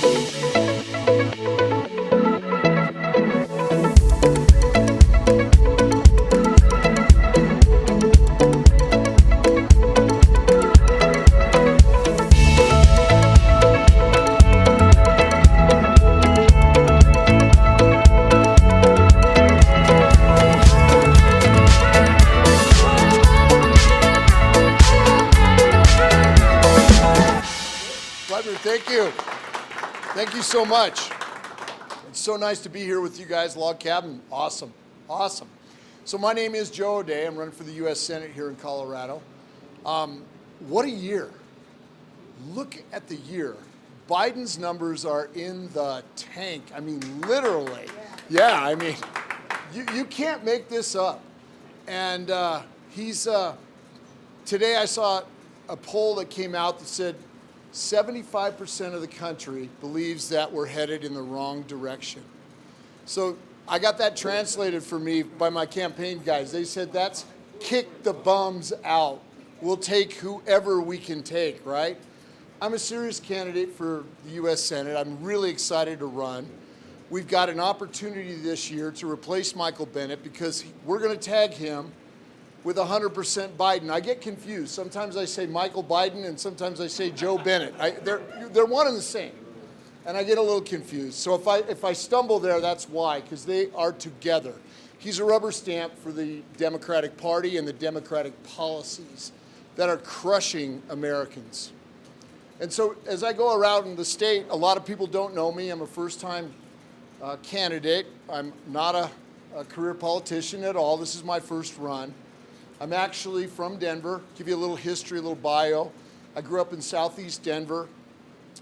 Thank you. Thank you so much. It's so nice to be here with you guys. Log Cabin, awesome, awesome. So my name is Joe O'Day. I'm running for the U.S. Senate here in Colorado. What a year. Look at the year. Biden's numbers are in the tank. I mean, literally. Yeah, I mean, you can't make this up. And today I saw a poll that came out that said 75% of the country believes that we're headed in the wrong direction. So I got that translated for me by my campaign guys. They said that's kick the bums out. We'll take whoever we can take, right? I'm a serious candidate for the U.S. Senate. I'm really excited to run. We've got an opportunity this year to replace Michael Bennet because we're going to tag him with 100% Biden. I get confused. Sometimes I say Michael Biden and sometimes I say Joe Bennet. They're one and the same. And I get a little confused. So if I stumble there, that's why, because they are together. He's a rubber stamp for the Democratic Party and the Democratic policies that are crushing Americans. And so as I go around in the state, a lot of people don't know me. I'm a first-time candidate. I'm not a career politician at all. This is my first run. I'm actually from Denver. Give you a little history, a little bio. I grew up in southeast Denver.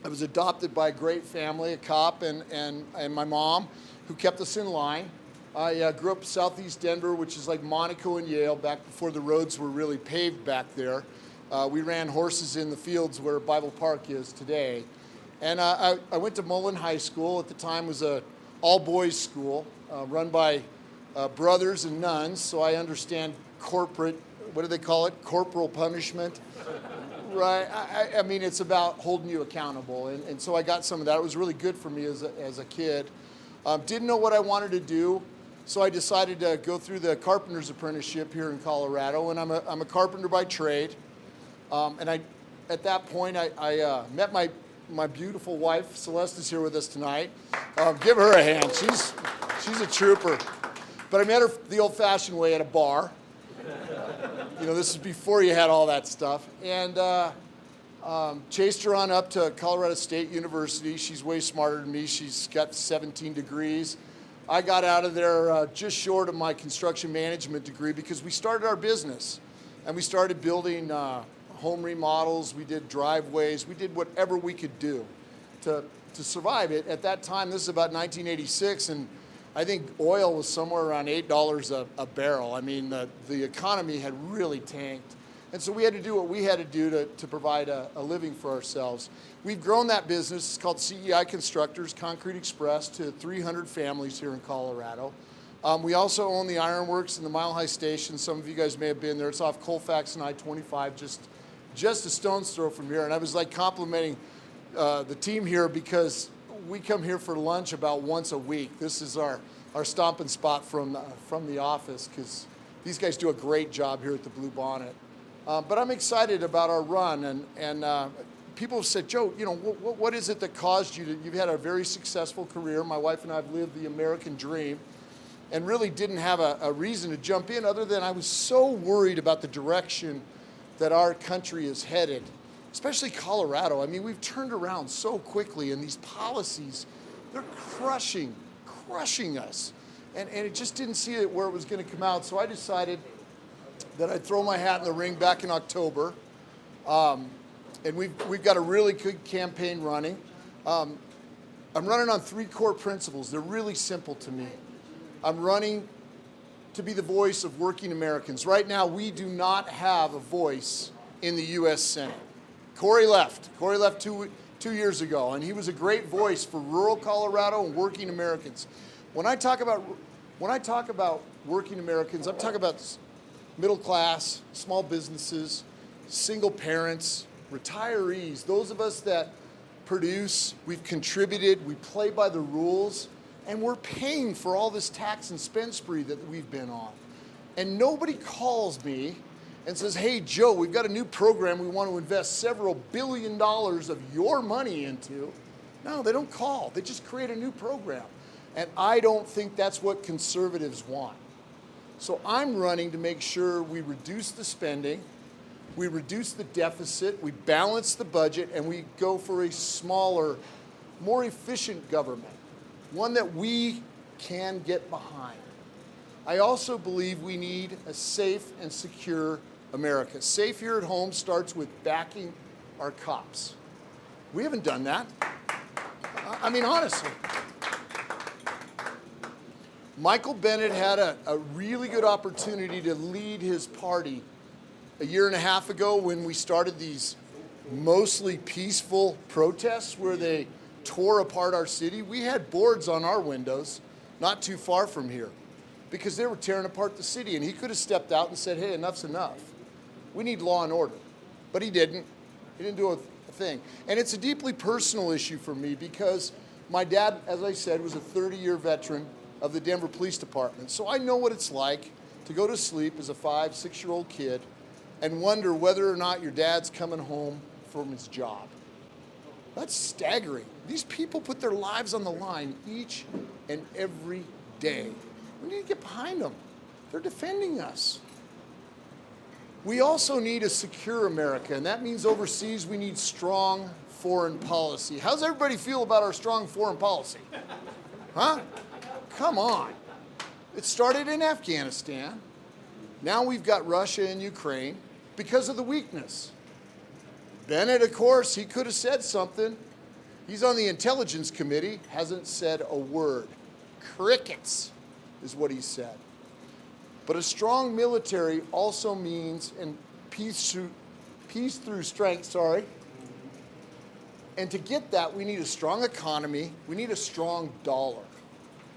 I was adopted by a great family, a cop and my mom, who kept us in line. I grew up in southeast Denver, which is like Monaco and Yale, back before the roads were really paved back there. We ran horses in the fields where Bible Park is today. And I went to Mullen High School. At the time was a all-boys school run by brothers and nuns, so I understand corporate, what do they call it? Corporal punishment. Right, I mean, it's about holding you accountable. And so I got some of that. It was really good for me as a kid. Didn't know what I wanted to do, so I decided to go through the carpenter's apprenticeship here in Colorado, and I'm a carpenter by trade. And at that point, I met my beautiful wife. Celeste is here with us tonight. Give her a hand. She's a trooper. But I met her the old-fashioned way at a bar. You know, this is before you had all that stuff. And chased her on up to Colorado State University. She's way smarter than me. She's got 17 degrees. I got out of there just short of my construction management degree because we started our business. And we started building home remodels. We did driveways. We did whatever we could do to survive it. At that time, this is about 1986, and I think oil was somewhere around $8 a barrel. I mean, the economy had really tanked. And so we had to do what we had to do to provide a living for ourselves. We've grown that business. It's called CEI Constructors, Concrete Express, to 300 families here in Colorado. We also own the Ironworks and the Mile High Station. Some of you guys may have been there. It's off Colfax and I-25, just a stone's throw from here. And I was like complimenting the team here because we come here for lunch about once a week. This is our stomping spot from the office because these guys do a great job here at the Blue Bonnet. But I'm excited about our run, and people have said, Joe, you know, what is it that caused you you've had a very successful career. My wife and I have lived the American dream and really didn't have a reason to jump in other than I was so worried about the direction that our country is headed. Especially Colorado. I mean, we've turned around so quickly, and these policies, they're crushing us. And it just didn't see it where it was going to come out. So I decided that I'd throw my hat in the ring back in October. And we've got a really good campaign running. I'm running on 3 core principles. They're really simple to me. I'm running to be the voice of working Americans. Right now, we do not have a voice in the U.S. Senate. Corey left 2 years ago, and he was a great voice for rural Colorado and working Americans. When I talk about working Americans, I'm talking about middle class, small businesses, single parents, retirees, those of us that produce, we've contributed, we play by the rules, and we're paying for all this tax and spend spree that we've been on. And nobody calls me and says, hey, Joe, we've got a new program we want to invest several $billion of your money into. No, they don't call. They just create a new program. And I don't think that's what conservatives want. So I'm running to make sure we reduce the spending, we reduce the deficit, we balance the budget, and we go for a smaller, more efficient government, one that we can get behind. I also believe we need a safe and secure America. Safe here at home starts with backing our cops. We haven't done that. I mean, honestly. Michael Bennet had a really good opportunity to lead his party a year and a half ago when we started these mostly peaceful protests where they tore apart our city. We had boards on our windows not too far from here because they were tearing apart the city, and he could have stepped out and said, hey, enough's enough. We need law and order. But he didn't. He didn't do a thing. And it's a deeply personal issue for me because my dad, as I said, was a 30-year veteran of the Denver Police Department. So I know what it's like to go to sleep as a 5-, 6-year-old kid and wonder whether or not your dad's coming home from his job. That's staggering. These people put their lives on the line each and every day. We need to get behind them. They're defending us. We also need a secure America, and that means overseas we need strong foreign policy. How's everybody feel about our strong foreign policy? Huh? Come on. It started in Afghanistan. Now we've got Russia and Ukraine because of the weakness. Bennet, of course, he could have said something. He's on the Intelligence Committee, hasn't said a word. Crickets is what he said. But a strong military also means, and peace through strength, And to get that, we need a strong economy. We need a strong dollar.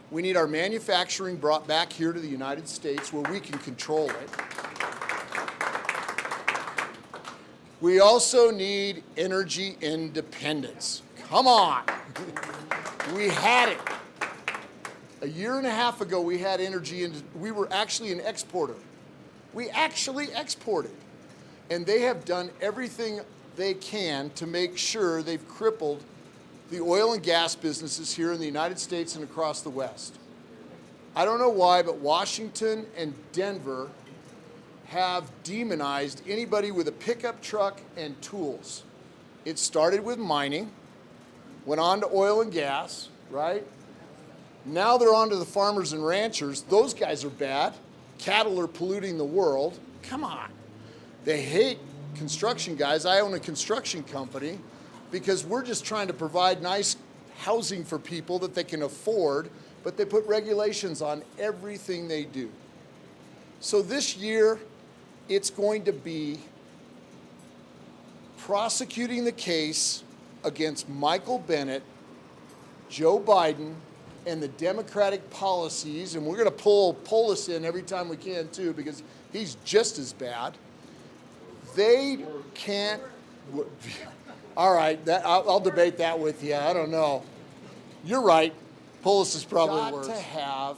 We need our manufacturing brought back here to the United States where we can control it. We also need energy independence. Come on. We had it. A year and a half ago, we had energy, and we were actually an exporter. We actually exported. And they have done everything they can to make sure they've crippled the oil and gas businesses here in the United States and across the West. I don't know why, but Washington and Denver have demonized anybody with a pickup truck and tools. It started with mining, went on to oil and gas, right? Now they're on to the farmers and ranchers. Those guys are bad. Cattle are polluting the world. Come on. They hate construction guys. I own a construction company because we're just trying to provide nice housing for people that they can afford, but they put regulations on everything they do. So this year, it's going to be prosecuting the case against Michael Bennet, Joe Biden, and the Democratic policies, and we're going to pull us in every time we can too, because he's just as bad. They can't. All right, I'll debate that with you. I don't know. You're right. Polis is probably worse. Got to have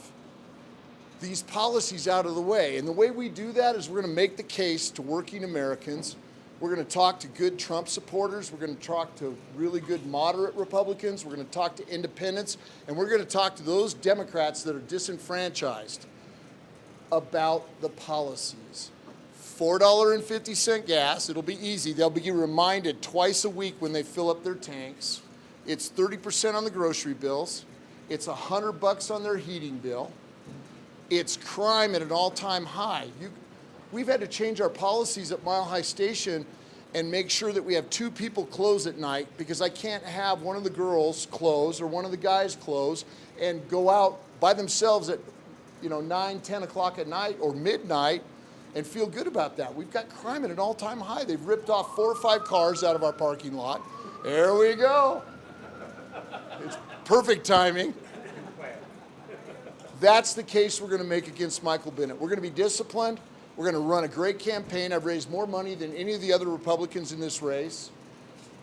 these policies out of the way, and the way we do that is we're going to make the case to working Americans. We're going to talk to good Trump supporters. We're going to talk to really good moderate Republicans. We're going to talk to independents. And we're going to talk to those Democrats that are disenfranchised about the policies. $4.50 gas. It'll be easy. They'll be reminded twice a week when they fill up their tanks. It's 30% on the grocery bills. It's $100 on their heating bill. It's crime at an all-time high. We've had to change our policies at Mile High Station and make sure that we have 2 people close at night, because I can't have one of the girls close or one of the guys close and go out by themselves at 9, 10 o'clock at night or midnight and feel good about that. We've got crime at an all-time high. They've ripped off 4 or 5 cars out of our parking lot. There we go. It's perfect timing. That's the case we're going to make against Michael Bennet. We're going to be disciplined. We're going to run a great campaign. I've raised more money than any of the other Republicans in this race.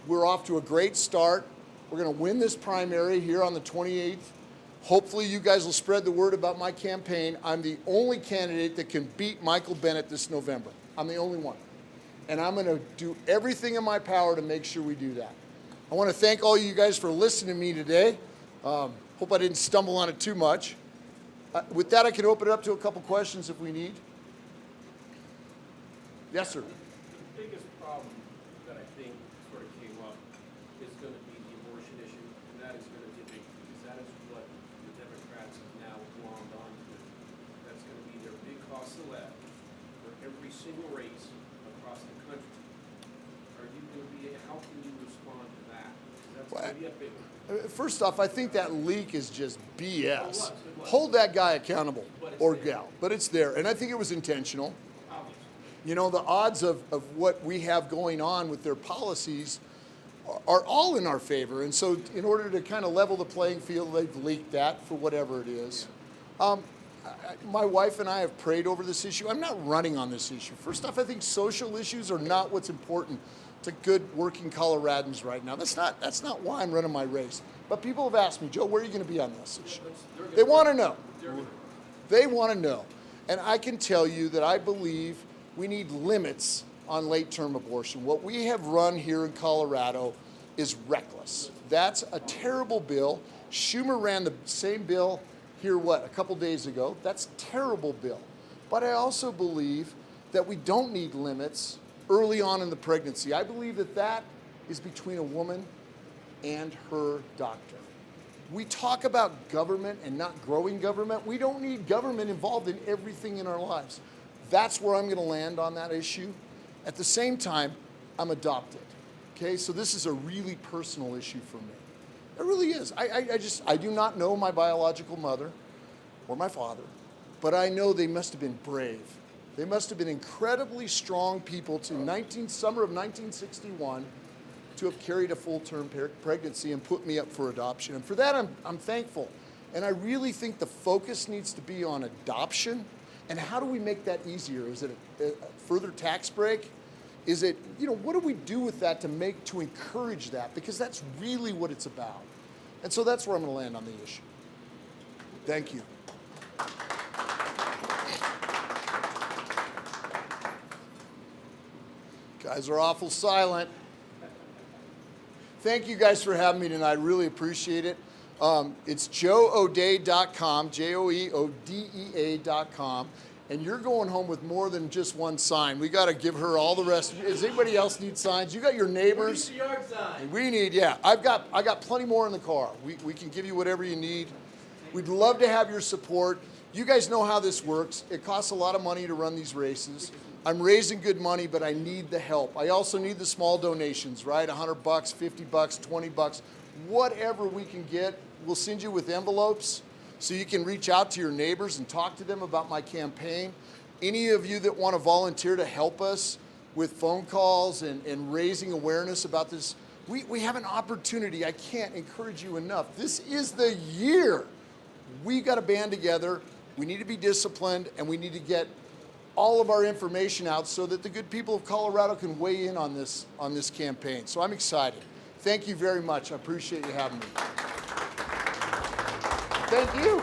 We're off to a great start. We're going to win this primary here on the 28th. Hopefully you guys will spread the word about my campaign. I'm the only candidate that can beat Michael Bennet this November. I'm the only one. And I'm going to do everything in my power to make sure we do that. I want to thank all you guys for listening to me today. Hope I didn't stumble on it too much. With that, I can open it up to a couple questions if we need. Yes, sir. The biggest problem that I think sort of came up is going to be the abortion issue, and that is going to be big, because that is what the Democrats have now glommed onto. That's going to be their big cost of left for every single race across the country. Are you going to be, how can you respond to that? That's going to be a big one. First off, I think that leak is just BS. It was. Hold that guy accountable, or there. gal, but it's there. And I think it was intentional. Obviously. You know, the odds of what we have going on with their policies are all in our favor. And so in order to kind of level the playing field, they've leaked that for whatever it is. My wife and I have prayed over this issue. I'm not running on this issue. First off, I think social issues are not what's important to good working Coloradans right now. That's not why I'm running my race. But people have asked me, Joe, where are you going to be on this issue? They want to know. They want to know. And I can tell you that I believe we need limits on late-term abortion. What we have run here in Colorado is reckless. That's a terrible bill. Schumer ran the same bill here, a couple days ago. That's a terrible bill. But I also believe that we don't need limits early on in the pregnancy. I believe that is between a woman and her doctor. We talk about government and not growing government. We don't need government involved in everything in our lives. That's where I'm going to land on that issue. At the same time, I'm adopted. Okay, so this is a really personal issue for me. It really is. I do not know my biological mother or my father, but I know they must have been brave. They must have been incredibly strong people to summer of 1961 to have carried a full-term pregnancy and put me up for adoption. And for that, I'm thankful. And I really think the focus needs to be on adoption. And how do we make that easier? Is it a further tax break? Is it, what do we do with that to encourage that? Because that's really what it's about. And so that's where I'm going to land on the issue. Thank you. Guys are awful silent. Thank you guys for having me tonight. I really appreciate it. It's joeodea.com, joeodea.com, and you're going home with more than just one sign. We got to give her all the rest. Does anybody else need signs? You got your neighbors. We need the yard sign. We need, yeah. I got plenty more in the car. We can give you whatever you need. We'd love to have your support. You guys know how this works. It costs a lot of money to run these races. I'm raising good money, but I need the help. I also need the small donations, right? $100, $50, $20, whatever we can get. We'll send you with envelopes so you can reach out to your neighbors and talk to them about my campaign. Any of you that want to volunteer to help us with phone calls and raising awareness about this, we have an opportunity. I can't encourage you enough. This is the year. We got to band together. We need to be disciplined, and we need to get all of our information out so that the good people of Colorado can weigh in on this campaign. So I'm excited. Thank you very much. I appreciate you having me. Thank you.